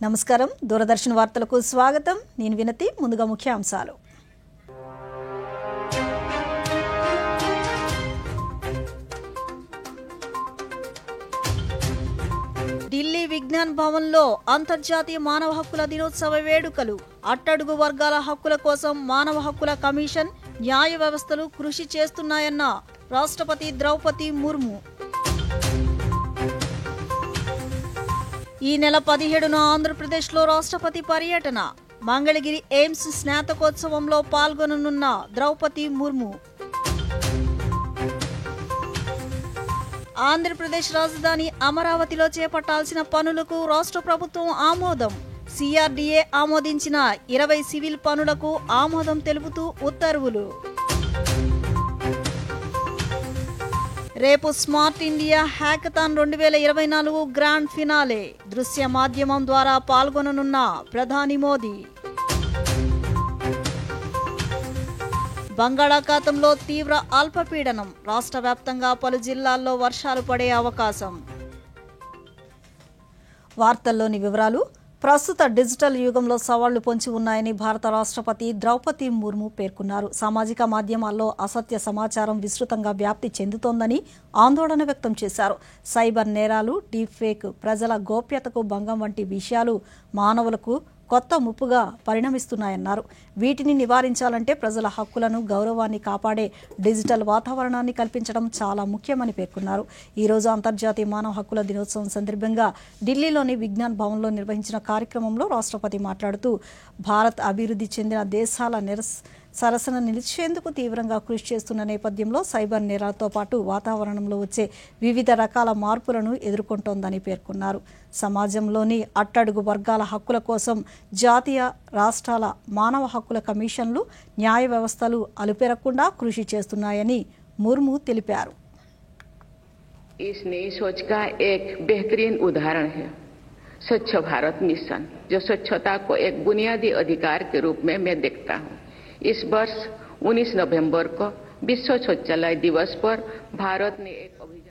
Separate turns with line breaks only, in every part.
నమస్కారం, దూరదర్శన్ వార్తలకు స్వాగతం. నేను వినతి. ముందుగా ముఖ్యాంశాలు. ఢిల్లీ విజ్ఞాన్ భవన్లో అంతర్జాతీయ మానవ హక్కుల దినోత్సవ వేడుకలు. అట్టడుగు వర్గాల హక్కుల కోసం మానవ హక్కుల కమిషన్, న్యాయ వ్యవస్థలు కృషి చేస్తున్నాయన్న రాష్ట్రపతి ద్రౌపది ముర్ము. ఈ నెల 17న ఆంధ్రప్రదేశ్లో రాష్ట్రపతి పర్యటన. మంగళగిరి ఎయిమ్స్ స్నాతకోత్సవంలో పాల్గొననున్న ద్రౌపది ముర్ము. ఆంధ్రప్రదేశ్ రాజధాని అమరావతిలో చేపట్టాల్సిన పనులకు రాష్ట్ర ప్రభుత్వం ఆమోదం. సిఆర్డీఏ ఆమోదించిన 20 సివిల్ పనులకు ఆమోదం తెలుపుతూ ఉత్తర్వులు. రేపు smart India hackathon 2024 grand finale. దృశ్య మాధ్యమం ద్వారా పాల్గొననున్న ప్రధాని మోదీ. బంగాళాఖాతంలో తీవ్ర అల్పపీడనం. రాష్ట్ర వ్యాప్తంగా పలు జిల్లాల్లో వర్షాలు పడే అవకాశం. వార్తల్లోని వివరాలు. ప్రస్తుత డిజిటల్ యుగంలో సవాళ్లు పొంచి ఉన్నాయని భారత రాష్ట్రపతి ద్రౌపది ముర్ము పేర్కొన్నారు. సామాజిక మాధ్యమాల్లో అసత్య సమాచారం విస్తృతంగా వ్యాప్తి చెందుతోందని ఆందోళన వ్యక్తం చేశారు. సైబర్ నేరాలు, డీప్ ఫేక్, ప్రజల గోప్యతకు భంగం వంటి విషయాలు మానవులకు కొత్త ముప్పుగా పరిణమిస్తున్నాయన్నారు. వీటిని నివారించాలంటే ప్రజల హక్కులను, గౌరవాన్ని కాపాడే డిజిటల్ వాతావరణాన్ని కల్పించడం చాలా ముఖ్యమని పేర్కొన్నారు. ఈరోజు అంతర్జాతీయ మానవ హక్కుల దినోత్సవం సందర్భంగా ఢిల్లీలోని విజ్ఞాన్ భవన్లో నిర్వహించిన కార్యక్రమంలో రాష్ట్రపతి మాట్లాడుతూ భారత్ అభివృద్ధి చెందిన దేశాల సరసన నిలిచేందుకు తీవ్రంగా కృషి చేస్తున్న నేపథ్యంలో సైబర్ నేరాలతో పాటు వాతావరణంలో వచ్చే వివిధ రకాల మార్పులను ఎదుర్కొంటోందని పేర్కొన్నారు. సమాజంలోని అట్టడుగు వర్గాల హక్కుల కోసం జాతీయ, రాష్ట్రాల మానవ హక్కుల కమిషన్లు, న్యాయ వ్యవస్థలు అలుపెరగకుండా కృషి చేస్తున్నాయని ముర్ము తెలిపారు.
इस नई सोच का एक बेहतरीन उदाहरण है स्वच्छ भारत मिशन, जो स्वच्छता को एक बुनियादी अधिकार के रूप में मैं देखता हूँ. इस वर्ष 19 नवंबर को विश्व शौचालय दिवस पर भारत ने एक अभियान.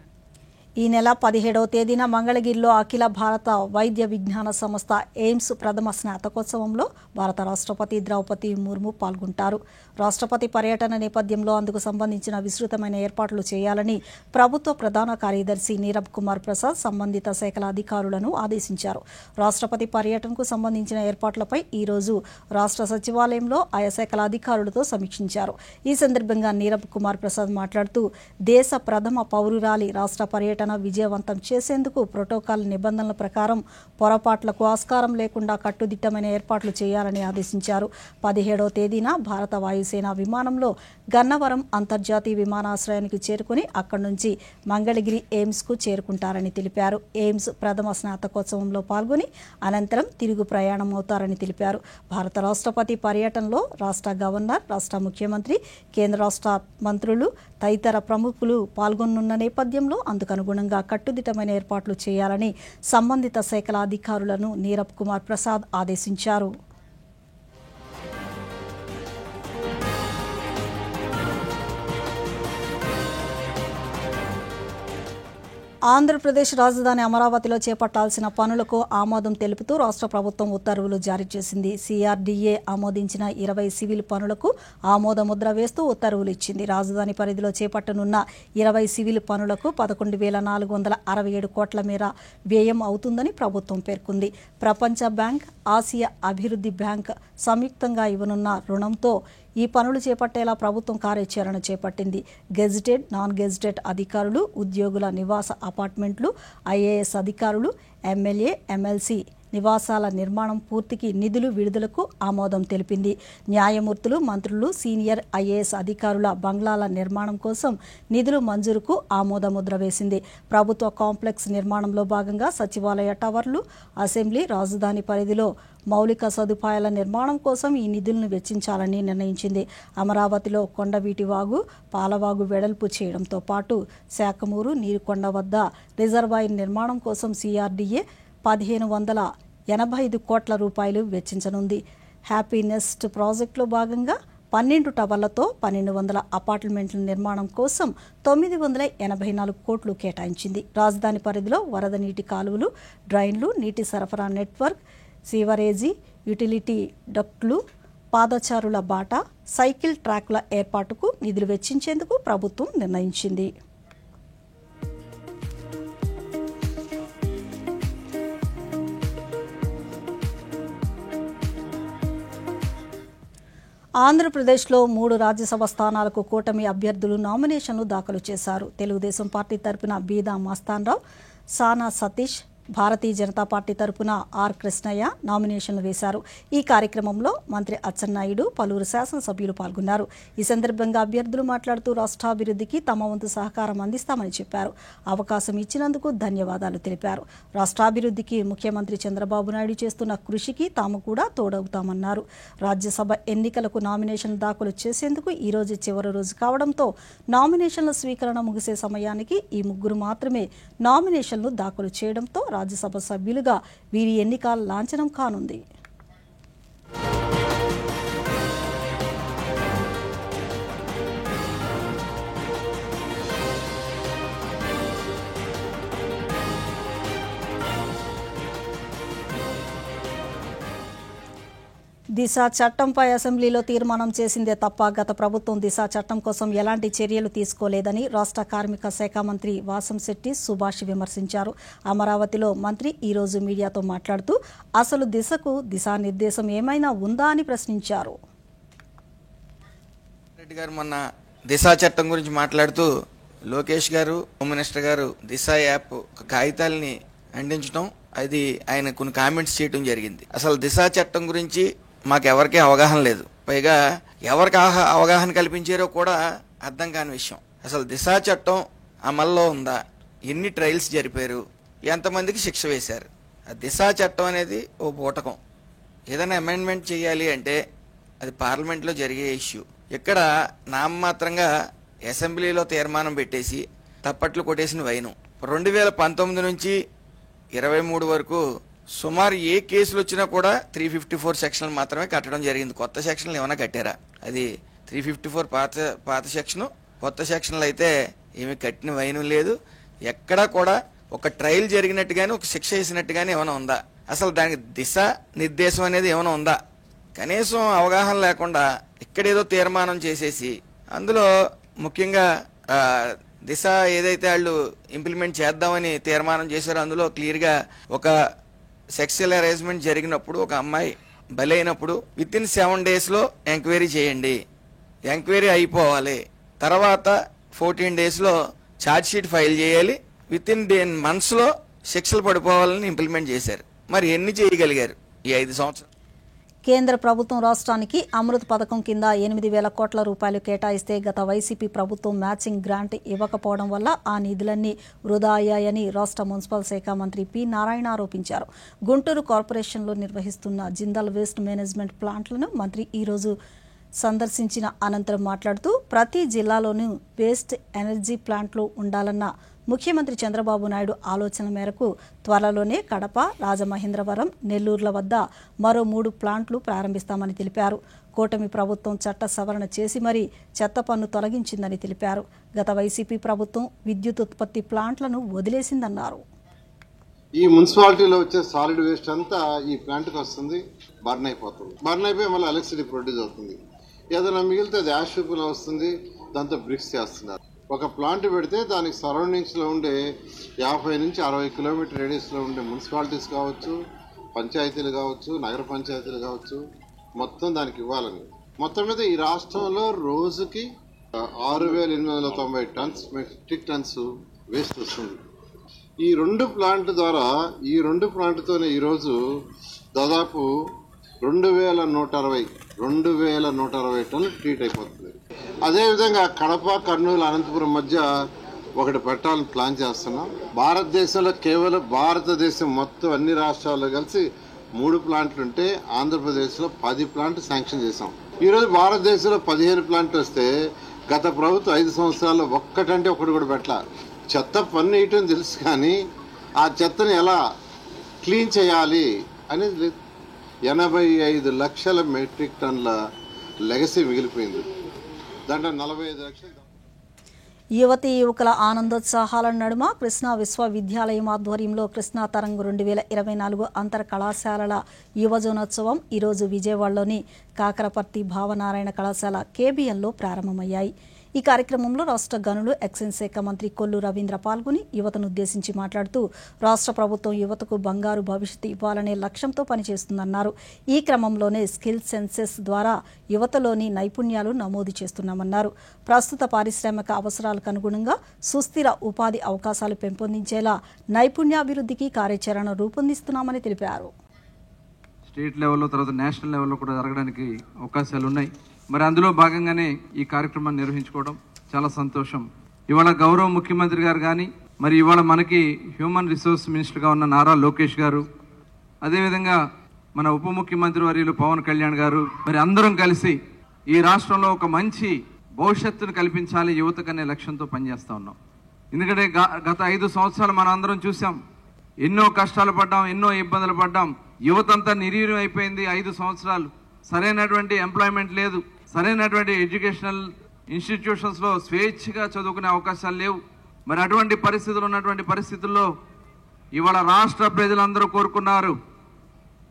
ఈ నెల 17వ తేదీన మంగళగిరిలో అఖిల భారత వైద్య విజ్ఞాన సంస్థ ఎయిమ్స్ ప్రథమ స్నాతకోత్సవంలో భారత రాష్ట్రపతి ద్రౌపది ముర్ము పాల్గొంటారు. రాష్ట్రపతి పర్యటన నేపథ్యంలో అందుకు సంబంధించిన విస్తృతమైన ఏర్పాట్లు చేయాలని ప్రభుత్వ ప్రధాన కార్యదర్శి నీరబ్ కుమార్ ప్రసాద్ సంబంధిత శాఖల అధికారులను ఆదేశించారు. రాష్ట్రపతి పర్యటనకు సంబంధించిన ఏర్పాట్లపై ఈరోజు రాష్ట్ర సచివాలయంలో ఆయా శాఖల అధికారులతో సమీక్షించారు. ఈ సందర్భంగా నీరబ్ కుమార్ ప్రసాద్ మాట్లాడుతూ దేశ ప్రథమ పౌరురాలి రాష్ట్ర పర్యటన విజయవంతం చేసేందుకు ప్రోటోకాల్ నిబంధనల ప్రకారం పొరపాట్లకు ఆస్కారం లేకుండా కట్టుదిట్టమైన ఏర్పాట్లు చేయాలని ఆదేశించారు. 17వ తేదీన భారత వాయుసేన విమానంలో గన్నవరం అంతర్జాతీయ విమానాశ్రయానికి చేరుకుని అక్కడి నుంచి మంగళగిరి ఎయిమ్స్కు చేరుకుంటారని తెలిపారు. ఎయిమ్స్ ప్రథమ స్నాతకోత్సవంలో పాల్గొని అనంతరం తిరుగు ప్రయాణం అవుతారని తెలిపారు. భారత రాష్ట్రపతి పర్యటనలో రాష్ట్ర గవర్నర్, రాష్ట్ర ముఖ్యమంత్రి, కేంద్ర రాష్ట్ర మంత్రులు తదితర ప్రముఖులు పాల్గొనున్న నేపథ్యంలో అందుకనుగుణంగా కట్టుదిట్టమైన ఏర్పాట్లు చేయాలని సంబంధిత శాఖల అధికారులను నీరబ్ కుమార్ ప్రసాద్ ఆదేశించారు. ఆంధ్రప్రదేశ్ రాజధాని అమరావతిలో చేపట్టాల్సిన పనులకు ఆమోదం తెలుపుతూ రాష్ట్ర ప్రభుత్వం ఉత్తర్వులు జారీ చేసింది. సిఆర్డీఏ ఆమోదించిన 20 సివిల్ పనులకు ఆమోద ముద్ర వేస్తూ ఉత్తర్వులు ఇచ్చింది. రాజధాని పరిధిలో చేపట్టనున్న 20 సివిల్ పనులకు 11,467 కోట్ల మేర వ్యయం అవుతుందని ప్రభుత్వం పేర్కొంది. ప్రపంచ బ్యాంక్, ఆసియా అభివృద్ధి బ్యాంక్ సంయుక్తంగా ఇవ్వనున్న రుణంతో ఈ పనులు చేపట్టేలా ప్రభుత్వం కార్యాచరణ చేపట్టింది. గెజిటెడ్, నాన్ గెజిటెడ్ అధికారులు, ఉద్యోగుల నివాస అపార్ట్మెంట్లు, ఐఏఎస్ అధికారులు, ఎమ్మెల్యే, ఎమ్మెల్సీ నివాసాల నిర్మాణం పూర్తికి నిధులు విడుదలకు ఆమోదం తెలిపింది. న్యాయమూర్తులు, మంత్రులు, సీనియర్ ఐఏఎస్ అధికారుల బంగ్లాల నిర్మాణం కోసం నిధులు మంజూరుకు ఆమోద ముద్ర వేసింది. ప్రభుత్వ కాంప్లెక్స్ నిర్మాణంలో భాగంగా సచివాలయ టవర్లు, అసెంబ్లీ, రాజధాని పరిధిలో మౌలిక సదుపాయాల నిర్మాణం కోసం ఈ నిధులను వెచ్చించాలని నిర్ణయించింది. అమరావతిలో కొండవీటి వాగు, పాలవాగు వెడల్పు చేయడంతో పాటు శాఖమూరు, నీరుకొండ వద్ద రిజర్వాయర్ నిర్మాణం కోసం సిఆర్డీఏ 1,585 కోట్ల రూపాయలు వెచ్చించనుంది. హ్యాపీ నెస్ట్ ప్రాజెక్టులో భాగంగా 12 టవర్లతో 1,200 అపార్ట్మెంట్ల నిర్మాణం కోసం 984 కోట్లు కేటాయించింది. రాజధాని పరిధిలో వరద నీటి కాలువలు, డ్రైన్లు, నీటి సరఫరా నెట్వర్క్, సీవరేజీ, యుటిలిటీ డక్ట్లు, పాదచారుల బాట, సైకిల్ ట్రాక్ల ఏర్పాటుకు నిధులు వెచ్చించేందుకు ప్రభుత్వం నిర్ణయించింది. ఆంధ్రప్రదేశ్లో 3 రాజ్యసభ స్థానాలకు కూటమి అభ్యర్థులు నామినేషన్లు దాఖలు చేశారు. తెలుగుదేశం పార్టీ తరపున బీదా మస్తాన్రావు, సానా సతీష్, భారతీయ జనతా పార్టీ తరపున ఆర్ కృష్ణయ్య నామినేషన్లు వేశారు. ఈ కార్యక్రమంలో మంత్రి అచ్చెన్నాయుడు, పలువురు శాసనసభ్యులు పాల్గొన్నారు. ఈ సందర్భంగా అభ్యర్థులు మాట్లాడుతూ రాష్ట్రాభివృద్ధికి తమ వంతు సహకారం అందిస్తామని చెప్పారు. అవకాశం ఇచ్చినందుకు ధన్యవాదాలు తెలిపారు. రాష్ట్రాభివృద్ధికి ముఖ్యమంత్రి చంద్రబాబు నాయుడు చేస్తున్న కృషికి తాము కూడా తోడవుతామన్నారు. రాజ్యసభ ఎన్నికలకు నామినేషన్ దాఖలు చేసేందుకు ఈరోజు చివరి రోజు కావడంతో నామినేషన్ల స్వీకరణ ముగిసే సమయానికి ఈ 3 మాత్రమే నామినేషన్లు దాఖలు చేయడంతో రాజ్యసభ సభ్యులుగా వీరి ఎన్నిక లాంఛనం కానుంది. దిశ చట్టంపై అసెంబ్లీలో తీర్మానం చేసిందే తప్ప గత ప్రభుత్వం దిశ చట్టం కోసం ఎలాంటి చర్యలు తీసుకోలేదని రాష్ట్ర కార్మిక శాఖ మంత్రి వాసంశెట్టి సుభాష్ విమర్శించారు. అమరావతిలో మంత్రి ఈరోజు మీడియాతో మాట్లాడుతూ అసలు దిశకు దిశానిర్దేశం ఏమైనా ఉందా అని ప్రశ్నించారు.
రెడ్డి గారు మొన్న దిశ చట్టం గురించి మాట్లాడుతూ లోకేష్ గారు, హోమ్ మినిస్టర్ గారు దిశ యాప్ కాగితాలని అందించడం, అది ఆయన కొన్ని కామెంట్స్ చేయడం జరిగింది. అసలు దిశ చట్టం గురించి మాకెవరికీ అవగాహన లేదు. పైగా ఎవరికి అవగాహన కల్పించారో కూడా అర్థం కాని విషయం. అసలు దిశా చట్టం అమల్లో ఉందా, ఎన్ని ట్రయల్స్ జరిపారు, ఎంతమందికి శిక్ష వేశారు? ఆ దిశా చట్టం అనేది ఓ బూటకం. ఏదైనా అమెండ్మెంట్ చేయాలి అంటే అది పార్లమెంట్లో జరిగే ఇష్యూ. ఇక్కడ నామమాత్రంగా అసెంబ్లీలో తీర్మానం పెట్టేసి తప్పట్లు కొట్టేసిన వైనం. 2019 నుంచి 23 వరకు సుమారు ఏ కేసులు వచ్చినా కూడా 354 సెక్షన్లు మాత్రమే కట్టడం జరిగింది. కొత్త సెక్షన్లు ఏమైనా కట్టారా? అది 354 పాత సెక్షను. కొత్త సెక్షన్లు అయితే ఏమి కట్టిన వైనం లేదు. ఎక్కడా కూడా ఒక ట్రయల్ జరిగినట్టుగానే, ఒక శిక్ష వేసినట్టుగానే ఏమైనా ఉందా? అసలు దానికి దిశ నిర్దేశం అనేది ఏమైనా ఉందా? కనీసం అవగాహన లేకుండా ఇక్కడేదో తీర్మానం చేసేసి, అందులో ముఖ్యంగా దిశ ఏదైతే వాళ్ళు ఇంప్లిమెంట్ చేద్దామని తీర్మానం చేశారో అందులో క్లియర్గా ఒక సెక్సువల్ అరేంజ్మెంట్ జరిగినప్పుడు, ఒక అమ్మాయి బలైనప్పుడు విత్ ఇన్ 7 days ఎంక్వైరీ చేయండి, ఎంక్వైరీ అయిపోవాలి, తర్వాత 14 days ఛార్జ్ షీట్ ఫైల్ చేయాలి, విత్ ఇన్ 10 months శిక్షలు పడిపోవాలని ఇంప్లిమెంట్ చేశారు. మరి ఎన్ని చేయగలిగారు ఈ 5 సంవత్సరాలు?
కేంద్ర ప్రభుత్వం రాష్ట్రానికి అమృత్ పథకం కింద 8,000 కోట్ల రూపాయలు కేటాయిస్తే గత వైసీపీ ప్రభుత్వం మ్యాచింగ్ గ్రాంట్ ఇవ్వకపోవడం వల్ల ఆ నిధులన్నీ వృధా అయ్యాయని రాష్ట్ర మున్సిపల్ శాఖ మంత్రి పి. నారాయణ ఆరోపించారు. గుంటూరు కార్పొరేషన్లో నిర్వహిస్తున్న జిందాల్ వేస్ట్ మేనేజ్మెంట్ ప్లాంట్లను మంత్రి ఈరోజు సందర్శించిన అనంతరం మాట్లాడుతూ ప్రతి జిల్లాలోనూ వేస్ట్ ఎనర్జీ ప్లాంట్లు ఉండాలన్న ముఖ్యమంత్రి చంద్రబాబు నాయుడు ఆలోచన మేరకు త్వరలోనే కడప, రాజమహేంద్రవరం, నెల్లూరుల వద్ద మరో 3 ప్లాంట్లు ప్రారంభిస్తామని తెలిపారు. కూటమి ప్రభుత్వం చట్ట సవరణ చేసి మరీ చెత్త పన్ను తొలగించిందని తెలిపారు. గత వైసీపీ ప్రభుత్వం విద్యుత్ ఉత్పత్తి ప్లాంట్లను వదిలేసిందన్నారు.
ఈ మున్సిపాలిటీలో వచ్చే సాలిడ్ వేస్ట్ అంతా ఈ ప్లాంట్కి వస్తుంది, బర్న్ అయిపోతుంది. బర్న్ అయిపోయి మళ్ళీ ఎలక్ట్రిసిటీ ప్రొడ్యూస్ అవుతుంది. ఏదైనా మిగిలితే అది యాష్ రూపంలో వస్తుంది, దాంతో బ్రిక్స్ చేస్తున్నారు. ఒక ప్లాంట్ పెడితే దానికి సరౌండింగ్స్లో ఉండే 50 నుంచి 60 కిలోమీటర్ రేడియస్లో ఉండే మున్సిపాలిటీస్ కావచ్చు, పంచాయతీలు కావచ్చు, నగర పంచాయతీలు కావచ్చు, మొత్తం దానికి ఇవ్వాలని. మొత్తం మీద ఈ రాష్ట్రంలో రోజుకి 6,890 టన్స్ మెట్రిక్ టన్స్ వేస్ట్ వస్తుంది. ఈ 2 ప్లాంట్ ద్వారా, ఈ 2 ప్లాంట్తోనే ఈరోజు దాదాపు 2,160 టన్నులు ట్రీట్ అయిపోతుంది. అదేవిధంగా కడప, కర్నూలు, అనంతపురం మధ్య ఒకటి పెట్టాలని ప్లాన్ చేస్తున్నాం. భారతదేశంలో కేవలం భారతదేశం మొత్తం అన్ని రాష్ట్రాల్లో కలిసి 3 ప్లాంట్లు ఉంటే ఆంధ్రప్రదేశ్లో 10 ప్లాంట్లు శాంక్షన్ చేశాం. ఈరోజు భారతదేశంలో 15 ప్లాంట్లు వస్తే గత ప్రభుత్వం 5 సంవత్సరాల్లో ఒక్కటంటే ఒకటి కూడా పెట్టాల. చెత్త పన్ను వేయటం తెలుసు కానీ ఆ చెత్తని ఎలా క్లీన్ చేయాలి అనేది లేదు. 85 లక్షల మెట్రిక్ టన్నుల లెగసీ మిగిలిపోయింది. దాంట్లో 45 లక్షలు.
యువతీ యువకుల ఆనందోత్సాహాల నడుమ కృష్ణా విశ్వవిద్యాలయం ఆధ్వర్యంలో కృష్ణా తరంగ్ 2024 అంతర్ కళాశాలల యువజనోత్సవం ఈరోజు విజయవాడలోని కాకరపర్తి భావనారాయణ కళాశాల కేబిఎన్లో ప్రారంభమయ్యాయి. ఈ కార్యక్రమంలో రాష్ట్ర గనులు ఎక్సైజ్ శాఖ మంత్రి కొల్లు రవీంద్ర పాల్గొని యువతను ఉద్దేశించి మాట్లాడుతూ రాష్ట్ర ప్రభుత్వం యువతకు బంగారు భవిష్యత్తు ఇవ్వాలనే లక్ష్యంతో పనిచేస్తుందన్నారు. ఈ క్రమంలోనే స్కిల్ సెన్సెస్ ద్వారా యువతలోని నైపుణ్యాలు నమోదు చేస్తున్నామన్నారు. ప్రస్తుత పారిశ్రామిక అవసరాలకు అనుగుణంగా సుస్థిర ఉపాధి అవకాశాలు పెంపొందించేలా నైపుణ్యాభివృద్ధికి కార్యాచరణ రూపొందిస్తున్నామని తెలిపారు.
స్టేట్ లెవెల్లో తర్వాత నేషనల్ లెవెల్లో కూడా జరగడానికి అవకాశాలు ఉన్నాయి. మరి అందులో భాగంగానే ఈ కార్యక్రమాన్ని నిర్వహించుకోవడం చాలా సంతోషం. ఇవాళ గౌరవ ముఖ్యమంత్రి గారు కానీ మరి ఇవాళ మనకి హ్యూమన్ రిసోర్స్ మినిస్టర్గా ఉన్న నారా లోకేష్ గారు, అదేవిధంగా మన ఉప ముఖ్యమంత్రి వర్యులు పవన్ కళ్యాణ్ గారు, మరి అందరం కలిసి ఈ రాష్ట్రంలో ఒక మంచి భవిష్యత్తును కల్పించాలి యువతకనే లక్ష్యంతో పనిచేస్తూ ఉన్నాం. ఎందుకంటే గత 5 సంవత్సరాలు మనం అందరం చూసాం, ఎన్నో కష్టాలు పడ్డాం, ఎన్నో ఇబ్బందులు పడ్డాం. యువతంతా నిర్వీర్యం అయిపోయింది. 5 సంవత్సరాలు సరైనటువంటి ఎంప్లాయ్మెంట్ లేదు, సరైనటువంటి ఎడ్యుకేషనల్ ఇన్స్టిట్యూషన్స్లో స్వేచ్ఛగా చదువుకునే అవకాశాలు లేవు. మరి అటువంటి పరిస్థితులు ఉన్నటువంటి పరిస్థితుల్లో ఇవాళ రాష్ట్ర ప్రజలందరూ కోరుకున్నారు,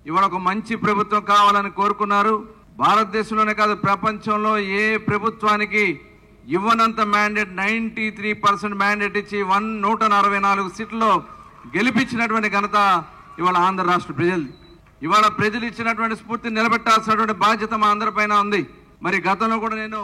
ఇవాళ ఒక మంచి ప్రభుత్వం కావాలని కోరుకున్నారు. భారతదేశంలోనే కాదు ప్రపంచంలో ఏ ప్రభుత్వానికి ఇవ్వనంత మ్యాండేట్ 93% మ్యాండేట్ ఇచ్చి 144 సీట్లలో గెలిపించినటువంటి ఘనత ఇవాళ ఆంధ్ర రాష్ట్ర ప్రజలు. ఇవాళ ప్రజలు ఇచ్చినటువంటి స్ఫూర్తిని నిలబెట్టాల్సినటువంటి బాధ్యత మా అందరిపైన ఉంది. మరి గతంలో కూడా నేను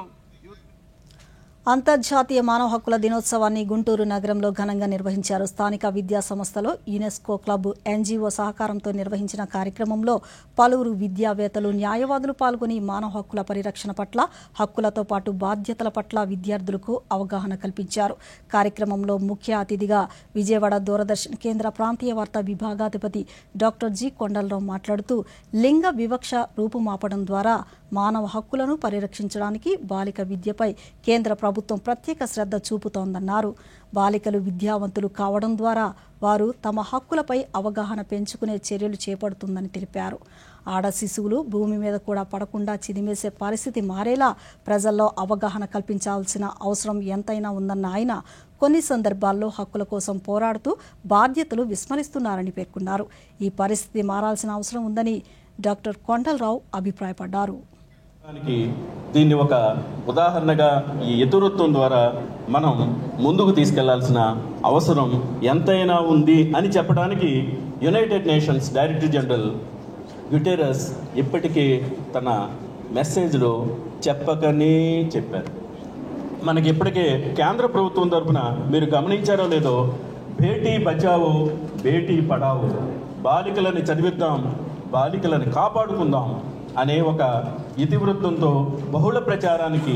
అంతర్జాతీయ మానవ హక్కుల దినోత్సవాన్ని గుంటూరు నగరంలో ఘనంగా నిర్వహించారు. స్థానిక విద్యా సంస్థలో యునెస్కో క్లబ్, ఎన్జీఓ సహకారంతో నిర్వహించిన కార్యక్రమంలో పలువురు విద్యావేత్తలు, న్యాయవాదులు పాల్గొని మానవ హక్కుల పరిరక్షణ పట్ల, హక్కులతో పాటు బాధ్యతల పట్ల విద్యార్థులకు అవగాహన కల్పించారు. కార్యక్రమంలో ముఖ్య అతిథిగా విజయవాడ దూరదర్శన్ కేంద్ర ప్రాంతీయ వార్తా విభాగాధిపతి డాక్టర్ జి కొండలరావు మాట్లాడుతూ లింగ వివక్ష రూపుమాపడం ద్వారా మానవ హక్కులను పరిరక్షించడానికి బాలిక విద్యపై కేంద్ర ప్రభుత్వం ప్రత్యేక శ్రద్ధ చూపుతోందన్నారు. బాలికలు విద్యావంతులు కావడం ద్వారా వారు తమ హక్కులపై అవగాహన పెంచుకునే చర్యలు చేపడుతుందని తెలిపారు. ఆడ శిశువులు భూమి మీద కూడా పడకుండా చిదిమేసే పరిస్థితి మారేలా ప్రజల్లో అవగాహన కల్పించాల్సిన అవసరం ఎంతైనా ఉందన్న ఆయన కొన్ని సందర్భాల్లో హక్కుల కోసం పోరాడుతూ బాధ్యతలు విస్మరిస్తున్నారని పేర్కొన్నారు. ఈ పరిస్థితి మారాల్సిన అవసరం ఉందని డాక్టర్ కొండలరావు అభిప్రాయపడ్డారు.
దీన్ని ఒక ఉదాహరణగా ఈ ఇతరత్వం ద్వారా మనం ముందుకు తీసుకెళ్లాల్సిన అవసరం ఎంతైనా ఉంది అని చెప్పడానికి United nations director general Guterres ఇప్పటికీ తన మెసేజ్లో చెప్పకనే చెప్పారు. మనకి ఇప్పటికే కేంద్ర ప్రభుత్వం తరఫున మీరు గమనించారో లేదో, బేటీ బచావో బేటీ పడావో, బాలికలని చదివిద్దాం, బాలికలను కాపాడుకుందాం అనే ఒక ఇతివృత్తంతో బహుళ ప్రచారానికి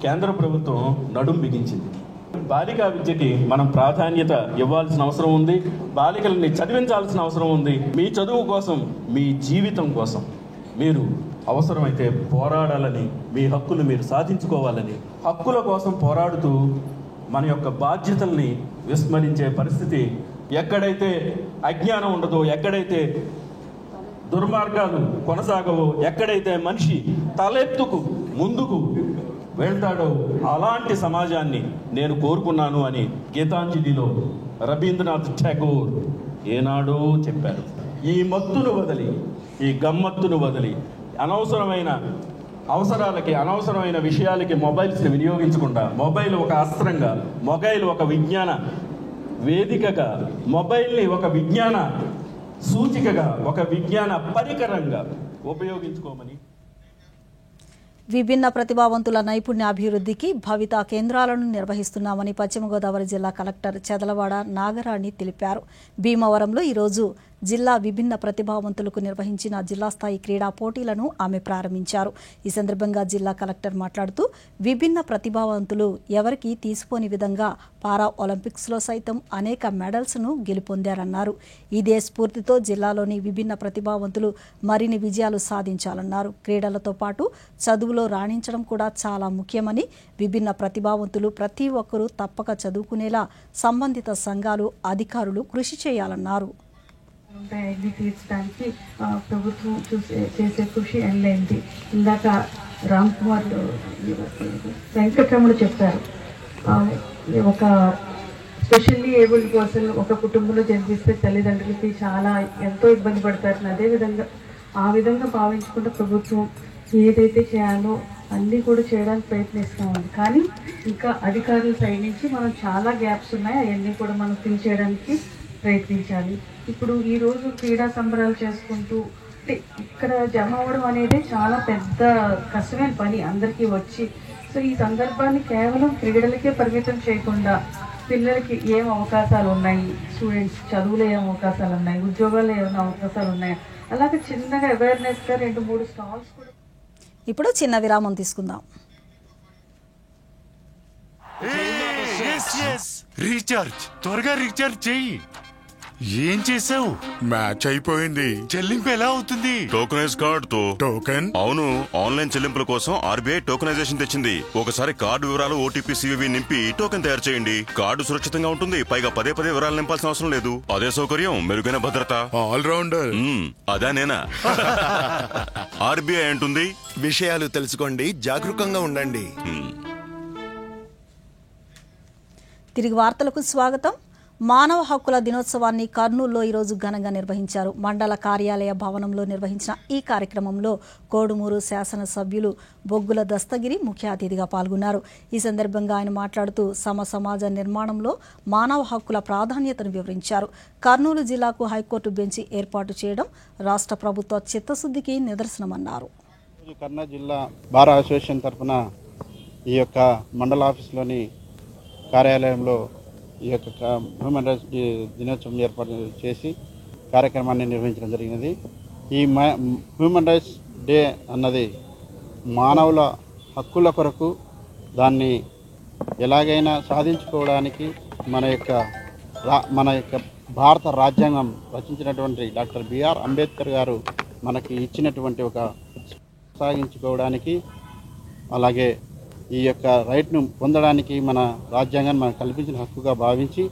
కేంద్ర ప్రభుత్వం నడుం బిగించింది. బాలికా విద్యకి మనం ప్రాధాన్యత ఇవ్వాల్సిన అవసరం ఉంది. బాలికల్ని చదివించాల్సిన అవసరం ఉంది. మీ చదువు కోసం, మీ జీవితం కోసం మీరు అవసరమైతే పోరాడాలని, మీ హక్కులు మీరు సాధించుకోవాలని, హక్కుల కోసం పోరాడుతూ మన యొక్క బాధ్యతల్ని విస్మరించే పరిస్థితి ఎక్కడైతే అజ్ఞానం ఉండదో, ఎక్కడైతే దుర్మార్గాలు కొనసాగవో, ఎక్కడైతే మనిషి తలెత్తుకు ముందుకు వెళ్తాడో అలాంటి సమాజాన్ని నేను కోరుకున్నాను అని గీతాంజలిలో రవీంద్రనాథ్ ఠాగూర్ ఏనాడో చెప్పారు. ఈ మత్తును వదిలి, ఈ గమ్మత్తును వదిలి, అనవసరమైన అవసరాలకి, అనవసరమైన విషయాలకి మొబైల్స్ని వినియోగించకుండా, మొబైల్ ఒక అస్త్రంగా, మొబైల్ ఒక విజ్ఞాన వేదికగా, మొబైల్ని ఒక విజ్ఞాన సూచికగా, ఒక విజ్ఞాన పరికరంగా ఉపయోగించుకోమని.
విభిన్న ప్రతిభావంతుల నైపుణ్యాభివృద్ధికి భవితా కేంద్రాలను నిర్వహిస్తున్నామని పశ్చిమ గోదావరి జిల్లా కలెక్టర్ చెదలవాడ నాగరాణి తెలిపారు. భీమవరంలో ఈరోజు జిల్లా విభిన్న ప్రతిభావంతులకు నిర్వహించిన జిల్లా స్థాయి క్రీడా పోటీలను ఆమె ప్రారంభించారు. ఈ సందర్భంగా జిల్లా కలెక్టర్ మాట్లాడుతూ విభిన్న ప్రతిభావంతులు ఎవరికీ తీసిపోని విధంగా పారా ఒలింపిక్స్లో సైతం అనేక మెడల్స్ను గెలుపొందారన్నారు. ఇదే స్ఫూర్తితో జిల్లాలోని విభిన్న ప్రతిభావంతులు మరిన్ని విజయాలు సాధించాలన్నారు. క్రీడలతో పాటు చదువులో రాణించడం కూడా చాలా ముఖ్యమని, విభిన్న ప్రతిభావంతులు ప్రతి ఒక్కరూ తప్పక చదువుకునేలా సంబంధిత సంఘాలు, అధికారులు కృషి చేయాలన్నారు.
ఉంటాయని తీర్చడానికి ప్రభుత్వం చేసే కృషి ఎనలేంటి. ఇందాక రామ్ కుమార్ వెంకటరమణ చెప్పారు, ఒక స్పెషల్లీ ఏబుల్డ్ పర్సన్ ఒక కుటుంబంలో జన్మిస్తే తల్లిదండ్రులకి చాలా ఎంతో ఇబ్బంది పడతారు. అదేవిధంగా ఆ విధంగా భావించుకుంటే ప్రభుత్వం ఏదైతే చేయాలో అన్నీ కూడా చేయడానికి ప్రయత్నిస్తామండి. కానీ ఇంకా అధికారుల సైడ్ నుంచి మనం చాలా గ్యాప్స్ ఉన్నాయి, అవన్నీ కూడా మనం ఫిల్ చేయడానికి ప్రయత్నించాలి. ఇప్పుడు ఈరోజు క్రీడా సంబరాలు చేసుకుంటూ అంటే ఇక్కడ జమ అవ్వడం అనేది చాలా పెద్ద కష్టమైన పని అందరికీ వచ్చి. సో ఈ సందర్భాన్ని కేవలం క్రీడలకే పరిమితం చేయకుండా పిల్లలకి ఏం అవకాశాలు ఉన్నాయి, స్టూడెంట్స్ చదువులో ఏం అవకాశాలు ఉన్నాయి, ఉద్యోగాల్లో ఏమైనా అవకాశాలు ఉన్నాయి, అలాగే చిన్నగా అవేర్నెస్గా 2-3 స్టాల్స్ కూడా.
ఇప్పుడు చిన్న విరామం తీసుకుందాం.
రీఛార్జ్ త్వరగా రీఛార్జ్ చెయ్యి. ఏం చేసావు?
మ్యాచ్ అయిపోయింది.
చెల్లింపు ఎలా అవుతుంది?
టోకెనైజ్ కార్డ్ తో. టోకెన్?
అవును, ఆన్లైన్ చెల్లింపుల కోసం ఆర్బీఐ టోకెనైజేషన్ తెచ్చింది. ఒకసారి కార్డు వివరాలు, ఓటీపీ, సివివి నింపి టోకెన్ తయారు చేయండి. కార్డు సురక్షితంగా ఉంటుంది, పైగా పదే వివరాలు నింపాల్సిన అవసరం లేదు. అదే సౌకర్యం, మెరుగైన భద్రత.
All rounder.
అదా నేనా? ఆర్బీఐ అంటుంది,
విషయాలు తెలుసుకోండి, జాగరూకంగా ఉండండి.
తిరిగి వార్తలకు స్వాగతం. మానవ హక్కుల దినోత్సవాన్ని కర్నూలులో ఈరోజు ఘనంగా నిర్వహించారు. మండల కార్యాలయ భవనంలో నిర్వహించిన ఈ కార్యక్రమంలో కోడుమూరు శాసనసభ్యులు బొగ్గుల దస్తగిరి ముఖ్య అతిథిగా పాల్గొన్నారు. ఈ సందర్భంగా ఆయన మాట్లాడుతూ సమాజ నిర్మాణంలో మానవ హక్కుల ప్రాధాన్యతను వివరించారు. కర్నూలు జిల్లాకు హైకోర్టు బెంచి ఏర్పాటు చేయడం రాష్ట్ర ప్రభుత్వ చిత్తశుద్ధికి నిదర్శనమన్నారు.
కర్నూలు జిల్లా బార్ అసోసియేషన్ తరఫున ఈ యొక్క మండల ఆఫీస్లోని కార్యాలయంలో ఈ యొక్క హ్యూమన్ రైట్స్ దినోత్సవం ఏర్పాటు చేసి కార్యక్రమాన్ని నిర్వహించడం జరిగినది. ఈ హ్యూమన్ రైట్స్ డే అన్నది మానవుల హక్కుల కొరకు దాన్ని ఎలాగైనా సాధించుకోవడానికి మన యొక్క భారత రాజ్యాంగం రచించినటువంటి డాక్టర్ బిఆర్ అంబేద్కర్ గారు మనకి ఇచ్చినటువంటి ఒక సాగించుకోవడానికి, అలాగే ఈ యొక్క రైట్ను పొందడానికి మన రాజ్యాంగాన్ని మనకు కల్పించిన హక్కుగా భావించి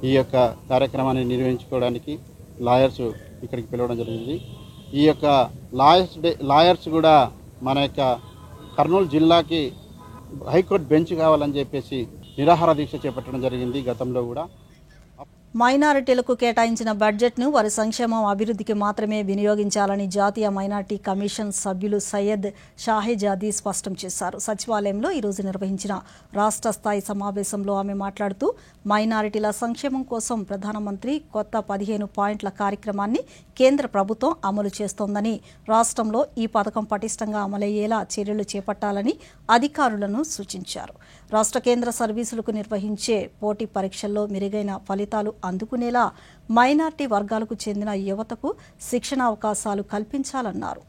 ఈ యొక్క కార్యక్రమాన్ని నిర్వహించుకోవడానికి లాయర్స్ ఇక్కడికి పిలవడం జరిగింది. ఈ యొక్క లాయర్స్ కూడా మన యొక్క కర్నూలు జిల్లాకి హైకోర్టు బెంచ్ కావాలని చెప్పేసి నిరాహార దీక్ష చేపట్టడం జరిగింది. గతంలో కూడా
మైనారిటీలకు కేటాయించిన బడ్జెట్ను వారి సంక్షేమం, అభివృద్ధికి మాత్రమే వినియోగించాలని జాతీయ మైనారిటీ కమిషన్ సభ్యులు సయ్యద్ షాహెజాదీ స్పష్టం చేశారు. సచివాలయంలో ఈరోజు నిర్వహించిన రాష్ట్ర స్థాయి సమావేశంలో ఆమె మాట్లాడుతూ మైనారిటీల సంక్షేమం కోసం ప్రధానమంత్రి కొత్త 15 పాయింట్ల కార్యక్రమాన్ని కేంద్ర ప్రభుత్వం అమలు చేస్తోందని, రాష్ట్రంలో ఈ పథకం పటిష్టంగా అమలయ్యేలా చర్యలు చేపట్టాలని అధికారులను సూచించారు. రాష్ట్ర కేంద్ర సర్వీసులకు నిర్వహించే పోటీ పరీక్షల్లో మెరుగైన ఫలితాలు అందుకునేలా మైనార్టీ వర్గాలకు చెందిన యువతకు శిక్షణ అవకాశాలు కల్పించాలన్నారు.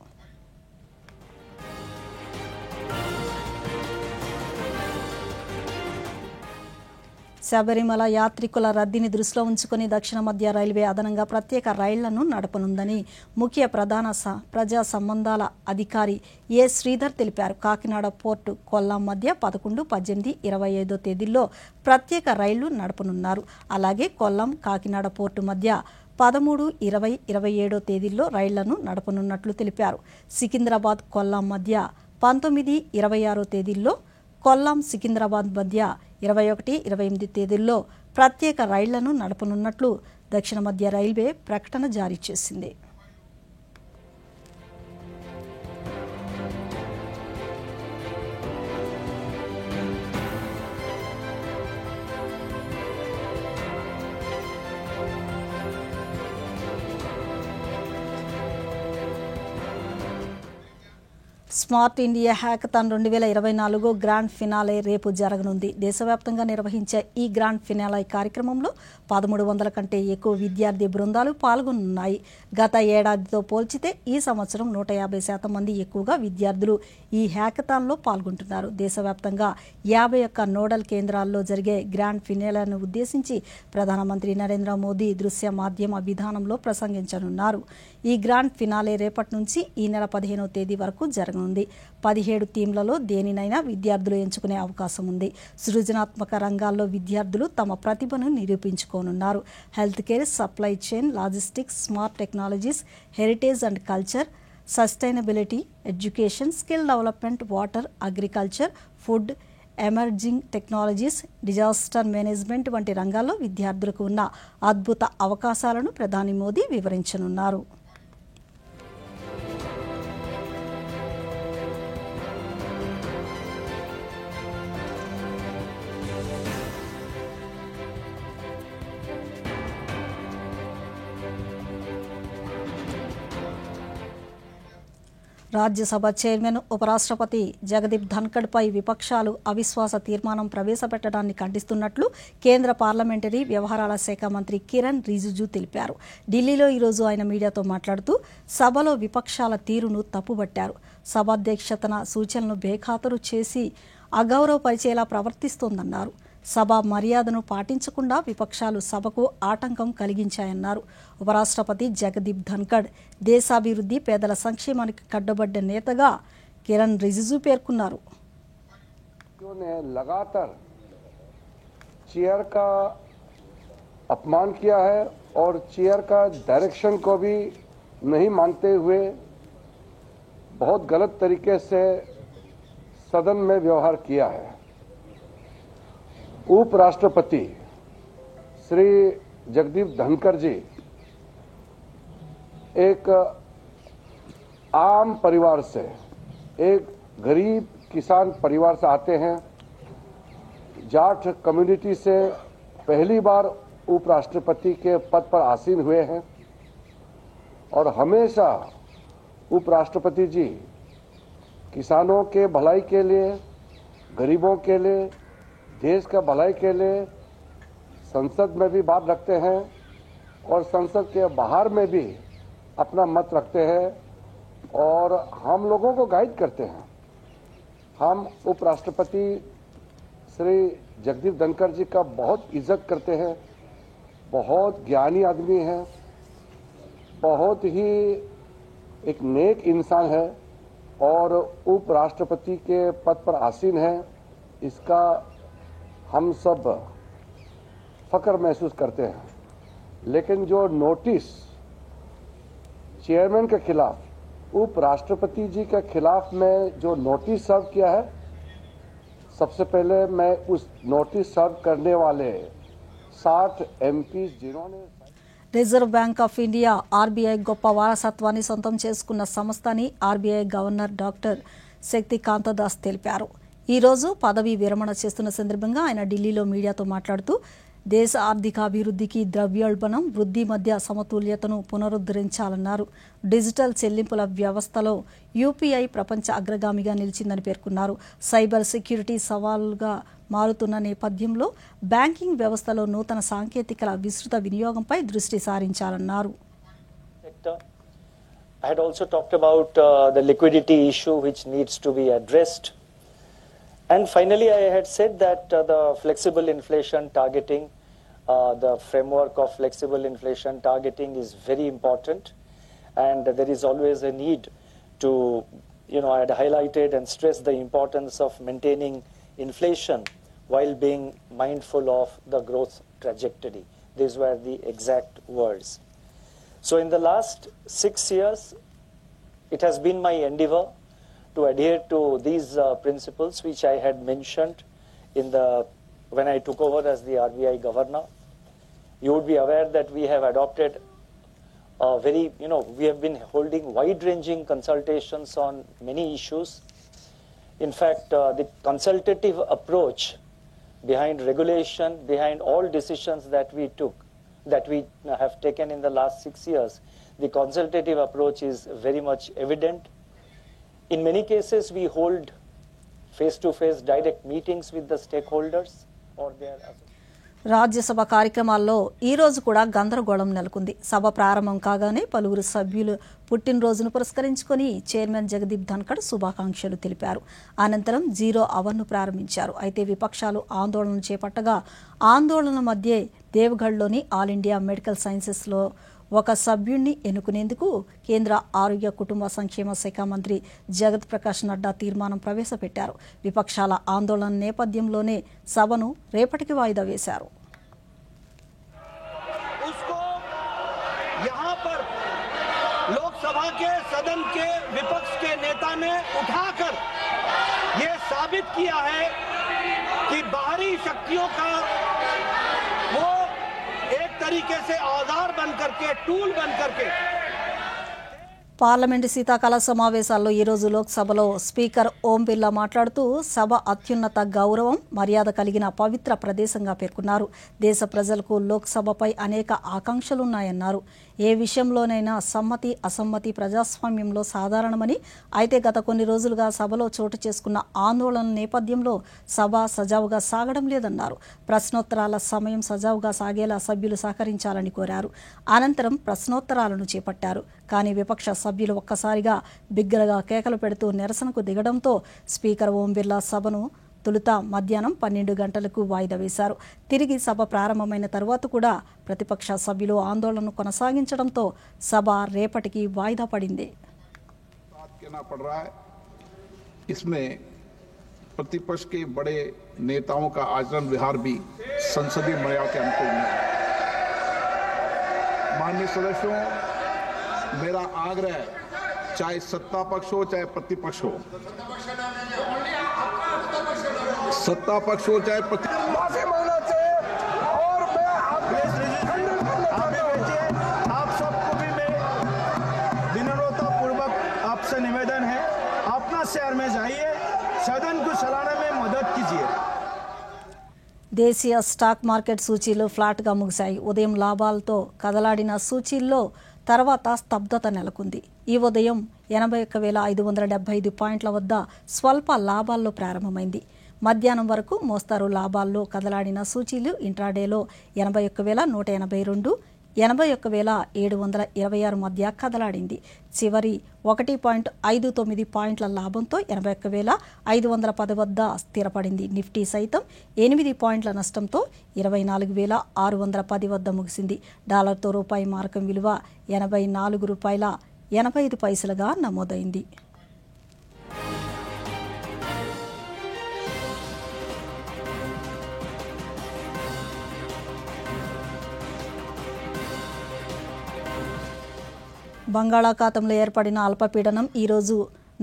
శబరిమల యాత్రికుల రద్దీని దృష్టిలో ఉంచుకుని దక్షిణ మధ్య రైల్వే అదనంగా ప్రత్యేక రైళ్లను నడపనుందని ముఖ్య ప్రధాన ప్రజా సంబంధాల అధికారి ఏ శ్రీధర్ తెలిపారు. కాకినాడ పోర్టు కొల్లాం మధ్య 11, 18, 25 తేదీల్లో ప్రత్యేక రైళ్లు నడపనున్నారు. అలాగే కొల్లాం కాకినాడ పోర్టు మధ్య 13, 20, 27 తేదీల్లో రైళ్లను నడపనున్నట్లు తెలిపారు. సికింద్రాబాద్ కొల్లాం మధ్య 19, 26 తేదీల్లో, కొల్లాం సికింద్రాబాద్ మధ్య 21, 28 తేదీల్లో ప్రత్యేక రైళ్లను నడపనున్నట్లు దక్షిణ మధ్య రైల్వే ప్రకటన జారీ చేసింది. Smart India hackathon 2024 grand finale రేపు జరగనుంది. దేశవ్యాప్తంగా నిర్వహించే ఈ గ్రాండ్ ఫినాలే కార్యక్రమంలో 1300 కంటే ఎక్కువ విద్యార్థి బృందాలు పాల్గొనున్నాయి. గత ఏడాదితో పోల్చితే ఈ సంవత్సరం 150% మంది ఎక్కువగా విద్యార్థులు ఈ హ్యాకథాన్లో పాల్గొంటున్నారు. దేశవ్యాప్తంగా 51 నోడల్ కేంద్రాల్లో జరిగే గ్రాండ్ ఫినాలేను ఉద్దేశించి ప్రధానమంత్రి నరేంద్ర మోదీ దృశ్య మాధ్యమ విధానంలో ప్రసంగించనున్నారు. ఈ గ్రాండ్ ఫినాలే రేపటి నుంచి ఈ నెల 15వ తేదీ వరకు జరగనుంది. 17 థీమ్లలో దేనినైనా విద్యార్థులు ఎంచుకునే అవకాశం ఉంది. సృజనాత్మక రంగాల్లో విద్యార్థులు తమ ప్రతిభను నిరూపించుకోనున్నారు. Health care, supply chain, logistics, smart technologies, heritage and culture, sustainability, education, skill development, water, agriculture, food, emerging technologies, disaster management వంటి రంగాల్లో విద్యార్థులకు ఉన్న అద్భుత అవకాశాలను ప్రధాని మోదీ వివరించనున్నారు. రాజ్యసభ చైర్మన్ ఉపరాష్ట్రపతి జగదీప్ ధన్కడ్పై విపక్షాలు అవిశ్వాస తీర్మానం ప్రవేశపెట్టడాన్ని ఖండిస్తున్నట్లు కేంద్ర పార్లమెంటరీ వ్యవహారాల శాఖ మంత్రి కిరణ్ రిజిజు తెలిపారు. ఢిల్లీలో ఈరోజు ఆయన మీడియాతో మాట్లాడుతూ సభలో విపక్షాల తీరును తప్పుబట్టారు. సభాధ్యక్షతన సూచనలను బేఖాతరు చేసి అగౌరవపరిచేలా ప్రవర్తిస్తోందన్నారు. సభ మర్యాదను పాటించకుండా విపక్షాలు సభకు ఆటంకం కలిగించాయన్నారు. ఉపరాష్ట్రపతి జగదీప్ ధన్కడ్ దేశాభివృద్ధి, పేదల సంక్షేమానికి కట్టుబడ్డ నేతగా కిరణ్ రిజిజు పేర్కొన్నారు.
लगातार चेयर का अपमान किया है और चेयर का डायरेक्शन को भी नहीं मानते हुए बहुत गलत तरीके से सदन में व्यवहार किया है. उपराष्ट्रपति श्री जगदीप धनखड़ जी एक आम परिवार से, एक गरीब किसान परिवार से आते हैं. जाट कम्युनिटी से पहली बार उपराष्ट्रपति के पद पर आसीन हुए हैं और हमेशा उपराष्ट्रपति जी किसानों के भलाई के लिए, गरीबों के लिए, देश का भलाई के लिए संसद में भी बात रखते हैं और संसद के बाहर में भी अपना मत रखते हैं और हम लोगों को गाइड करते हैं. हम उपराष्ट्रपति श्री जगदीप धनखड़ जी का बहुत इज्जत करते हैं. बहुत ज्ञानी आदमी हैं, बहुत ही एक नेक इंसान है और उपराष्ट्रपति के पद पर आसीन है. इसका हम सब फख्र महसूस करते हैं. लेकिन जो नोटिस चेयरमैन के खिलाफ, उपराष्ट्रपति जी के खिलाफ में जो नोटिस सर्व किया है, सबसे पहले मैं उस नोटिस सर्व करने वाले 60 MP जिन्होंने
reserve bank of India RBI గొప్ప వారసత్వాన్ని సొంతం చేసుకున్న సంస్థ అని RBI governor doctor Shaktikanta Das తెలిపారు. ఈరోజు పదవీ విరమణ చేస్తున్న సందర్భంగా ఆయన ఢిల్లీలో మీడియాతో మాట్లాడుతూ దేశ ఆర్థికాభివృద్ధికి ద్రవ్యోల్బణం, వృద్ధి మధ్య సమతుల్యతను పునరుద్ధరించాలన్నారు. డిజిటల్ చెల్లింపుల వ్యవస్థలో యూపీఐ ప్రపంచ అగ్రగామిగా నిలిచిందని పేర్కొన్నారు. సైబర్ సెక్యూరిటీ సవాలుగా మారుతున్న నేపథ్యంలో బ్యాంకింగ్ వ్యవస్థలో నూతన సాంకేతికల విస్తృత వినియోగంపై దృష్టి సారించాలన్నారు.
I had also talked about the liquidity issue which needs to be addressed. And finally, I had said that the flexible inflation targeting, the framework of flexible inflation targeting is very important. And there is always a need to, I had highlighted and stressed the importance of maintaining inflation while being mindful of the growth trajectory. These were the exact words. So in the last 6 years, it has been my endeavor to adhere to these principles which I had mentioned when I took over as the RBI governor. You would be aware that we have adopted we have been holding wide-ranging consultations on many issues. In fact, the consultative approach behind regulation, behind all decisions that we have taken in the last 6 years, the consultative approach is very much evident. In many cases, we hold face-to-face direct meetings with the stakeholders or their.
Rajya Sabha కార్యక్రమాల్లో ఈ రోజు కూడా గందరగోళం నెలకొంది. సభ ప్రారంభం కాగానే పలువురు సభ్యులు పుట్టినరోజును పురస్కరించుకొని చైర్మన్ జగదీప్ ధన్కడ్ శుభాకాంక్షలు తెలిపారు. అనంతరం 0 అవర్ను ప్రారంభించారు. అయితే విపక్షాలు ఆందోళన చేపట్టగా ఆందోళన మధ్యే దేవగఢ్లోని ఆల్ ఇండియా మెడికల్ సైన్సెస్లో ఒక సభ్యుణ్ణి ఎన్నుకునేందుకు కేంద్ర ఆరోగ్య కుటుంబ సంక్షేమ శాఖ మంత్రి జగత్ ప్రకాష్ నడ్డా తీర్మానం ప్రవేశపెట్టారు. విపక్షాల ఆందోళన నేపథ్యంలోనే సభను రేపటికి వాయిదా వేశారు.
लोकसभा के सदन के विपक्ष के नेता ने उठाकर ये साबित किया है कि बाहरी शक्तियों का वो एक तरीके से औजार बन करके, टूल बन करके
పార్లమెంటు శీతాకాల సమావేశాల్లో ఈరోజు లోక్సభలో స్పీకర్ ఓం బిర్లా మాట్లాడుతూ సభ అత్యున్నత గౌరవం మర్యాద కలిగిన పవిత్ర ప్రదేశంగా పేర్కొన్నారు. దేశ ప్రజలకు లోక్సభపై అనేక ఆకాంక్షలున్నాయన్నారు. ఏ విషయంలోనైనా సమ్మతి అసమ్మతి ప్రజాస్వామ్యంలో సాధారణమని, అయితే గత కొన్ని రోజులుగా సభలో చోటు చేసుకున్న ఆందోళనల నేపథ్యంలో సభ సజావుగా సాగడం లేదన్నారు. ప్రశ్నోత్తరాల సమయం సజావుగా సాగేలా సభ్యులు సహకరించాలని కోరారు. అనంతరం ప్రశ్నోత్తరాలను చేపట్టారు. కానీ విపక్ష సభ్యులు ఒక్కసారిగా బిగ్గరగా కేకలు పెడుతూ నిరసనకు దిగడంతో స్పీకర్ ఓం బిర్లా సభను తొలుత మధ్యాహ్నం 12 గంటలకు వాయిదా వేశారు. తిరిగి సభ ప్రారంభమైన తరువాత కూడా ప్రతిపక్ష సభ్యులు ఆందోళనను కొనసాగించడంతో సభ రేపటికి వాయిదా పడింది.
इसमें प्रतिपक्ष के बड़े नेताओं का आचरण व्यवहार भी संसदीय मर्यादा के अनुकूल नहीं है। माननीय सदस्यों, मेरा आग्रह है, चाहे सत्ता पक्ष हो चाहे प्रतिपक्ष हो, सत्ता पक्ष हो चाहे
माफी मांगना चाहिए। और मैं आप सबको भी मैं विनम्रता पूर्वक आपसे निवेदन है, अपना शहर में जाइए, सदन को चलाने में मदद कीजिए।
దేశీయ స్టాక్ మార్కెట్ సూచీలు ఫ్లాట్గా ముగిశాయి. ఉదయం లాభాలతో కదలాడిన సూచీల్లో తర్వాత స్తబ్దత నెలకొంది. ఈ ఉదయం 81,575 పాయింట్ల వద్ద స్వల్ప లాభాల్లో ప్రారంభమైంది. మధ్యాహ్నం వరకు మోస్తారు లాభాల్లో కదలాడిన సూచీలు ఇంట్రాడేలో 81,182, 81,726 మధ్య కదలాడింది. చివరి 1.59 పాయింట్ల లాభంతో 81,510 వద్ద స్థిరపడింది. నిఫ్టీ సైతం 8 పాయింట్ల నష్టంతో 24,610 వద్ద ముగిసింది. డాలర్తో రూపాయి మారకం విలువ ₹84.85గా నమోదైంది. బంగాళాఖాతంలో ఏర్పడిన అల్పపీడనం ఈరోజు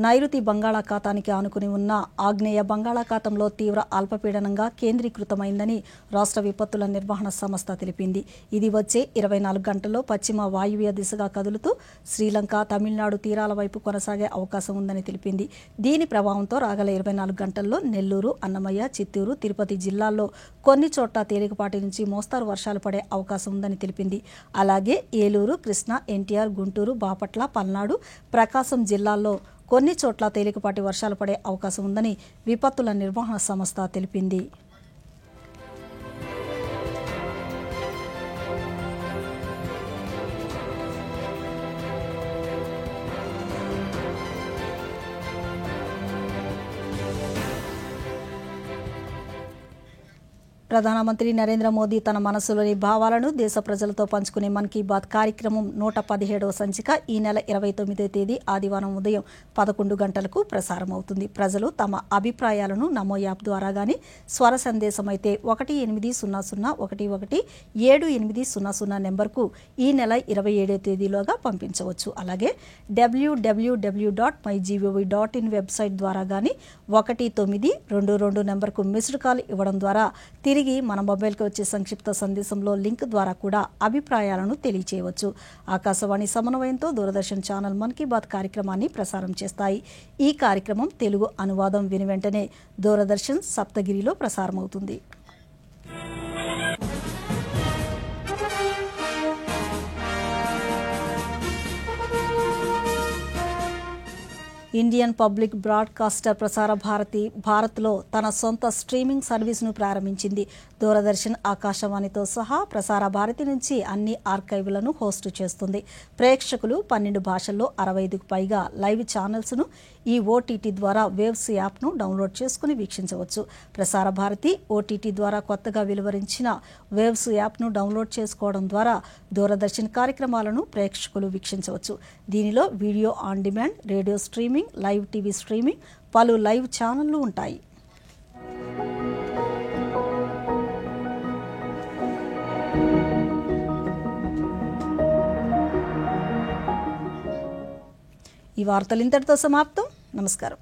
నైరుతి బంగాళాఖాతానికి ఆనుకుని ఉన్న ఆగ్నేయ బంగాళాఖాతంలో తీవ్ర అల్పపీడనంగా కేంద్రీకృతమైందని రాష్ట్ర విపత్తుల నిర్వహణ సంస్థ తెలిపింది. ఇది వచ్చే 24 గంటల్లో పశ్చిమ వాయువ్య దిశగా కదులుతూ శ్రీలంక, తమిళనాడు తీరాల వైపు కొనసాగే అవకాశం ఉందని తెలిపింది. దీని ప్రభావంతో రాగల 24 గంటల్లో నెల్లూరు, అన్నమయ్య, చిత్తూరు, తిరుపతి జిల్లాల్లో కొన్ని చోట్ల తేలికపాటి నుంచి మోస్తారు వర్షాలు పడే అవకాశం ఉందని తెలిపింది. అలాగే ఏలూరు, కృష్ణా, ఎన్టీఆర్, గుంటూరు, బాపట్ల, పల్నాడు, ప్రకాశం జిల్లాల్లో కొన్ని చోట్ల తేలికపాటి వర్షాలు పడే అవకాశం ఉందని విపత్తుల నిర్వహణ సంస్థ తెలిపింది. ప్రధానమంత్రి నరేంద్ర మోదీ తన మనసులోని భావాలను దేశ ప్రజలతో పంచుకునే మన్ కీ బాత్ కార్యక్రమం 117వ సంచిక ఈ నెల 29వ తేదీ ఆదివారం ఉదయం 11 గంటలకు ప్రసారమవుతుంది. ప్రజలు తమ అభిప్రాయాలను నమో యాప్ ద్వారా గానీ, స్వర సందేశం అయితే 18001178000 నెంబర్కు ఈ నెల 27వ తేదీలోగా పంపించవచ్చు. అలాగే www.mygov.in వెబ్సైట్ ద్వారా గానీ 1922 నెంబర్కు మిస్డ్ కాల్ ఇవ్వడం ద్వారా తిరిగి మన మొబైల్కి వచ్చే సంక్షిప్త సందేశంలో లింక్ ద్వారా కూడా అభిప్రాయాలను తెలియచేయవచ్చు. ఆకాశవాణి సమన్వయంతో దూరదర్శన్ ఛానల్ మన్ కీ బాత్ కార్యక్రమాన్ని ప్రసారం చేస్తాయి. ఈ కార్యక్రమం తెలుగు అనువాదం విని వెంటనే దూరదర్శన్ సప్తగిరిలో ప్రసారమవుతుంది. Indian public broadcaster Prasar Bharati భారత్లో తన సొంత స్ట్రీమింగ్ సర్వీస్ను ప్రారంభించింది. దూరదర్శన్, ఆకాశవాణితో సహా ప్రసార భారతి నుంచి అన్ని ఆర్కైవ్లను హోస్ట్ చేస్తుంది. ప్రేక్షకులు 12 భాషల్లో 65కు పైగా లైవ్ ఛానల్స్ను ఈ ఓటీటీ ద్వారా వేవ్స్ యాప్ను డౌన్లోడ్ చేసుకుని వీక్షించవచ్చు. ప్రసార భారతి ఓటీటీ ద్వారా కొత్తగా వెలువరించిన వేవ్స్ యాప్ను డౌన్లోడ్ చేసుకోవడం ద్వారా దూరదర్శన్ కార్యక్రమాలను ప్రేక్షకులు వీక్షించవచ్చు. దీనిలో video on demand, radio streaming, live TV streaming, పలు లైవ్ ఛానళ్లు ఉంటాయి. ఈ వార్తలు ఇంతటితో సమాప్తం. నమస్కారం.